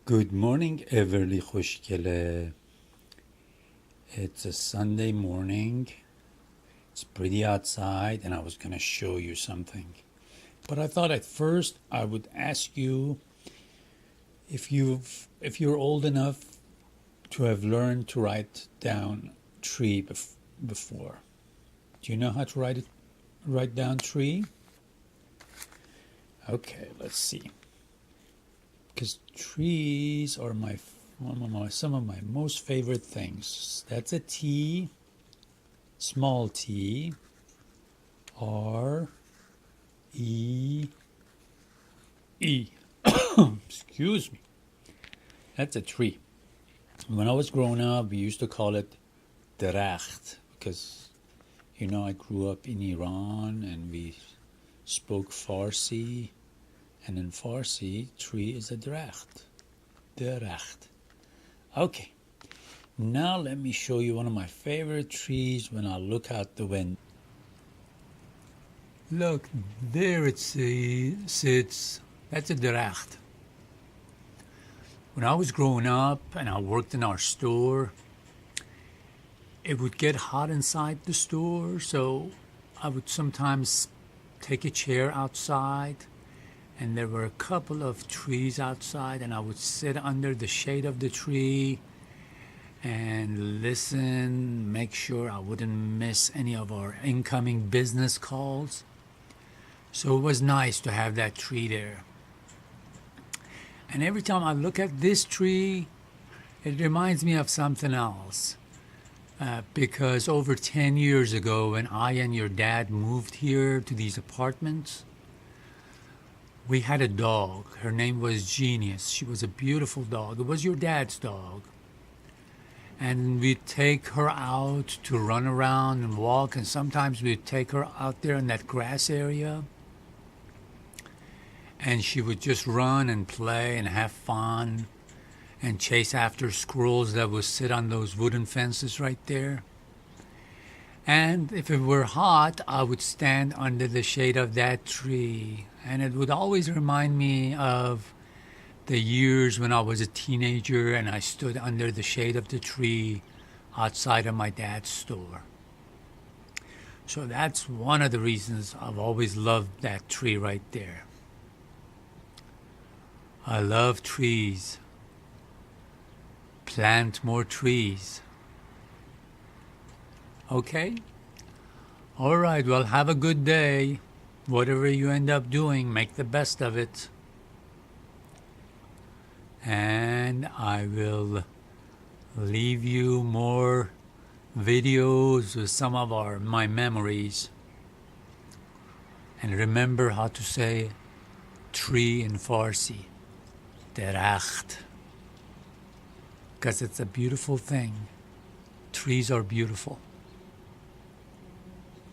Good morning, Everly خوشگله. It's a Sunday morning. It's pretty outside, and I was going to show you something. But I thought at first I would ask you if you're old enough to have learned to write down tree before. Do you know how to write down tree? Okay, let's see. Because trees are some of my most favorite things. That's a T, small t, R, E, E. Excuse me. That's a tree. When I was growing up, we used to call it deracht because, I grew up in Iran and we spoke Farsi. And in Farsi, tree is a deracht. Deracht. Okay. Now let me show you one of my favorite trees when I look out the window. Look, there it sits. That's a deracht. When I was growing up and I worked in our store, it would get hot inside the store, so I would sometimes take a chair outside, and there were a couple of trees outside, and I would sit under the shade of the tree and listen, make sure I wouldn't miss any of our incoming business calls. So it was nice to have that tree there. And every time I look at this tree, it reminds me of something else. Because over 10 years ago, when I and your dad moved here to these apartments, we had a dog. Her name was Genius. She was a beautiful dog. It was your dad's dog. And we'd take her out to run around and walk, and sometimes we'd take her out there in that grass area. And she would just run and play and have fun and chase after squirrels that would sit on those wooden fences right there. And if it were hot, I would stand under the shade of that tree. And it would always remind me of the years when I was a teenager and I stood under the shade of the tree outside of my dad's store. So that's one of the reasons I've always loved that tree right there. I love trees. Plant more trees. Okay? All right, well, have a good day. Whatever you end up doing, make the best of it. And I will leave you more videos with some of my memories. And remember how to say tree in Farsi. Deracht. Because it's a beautiful thing. Trees are beautiful.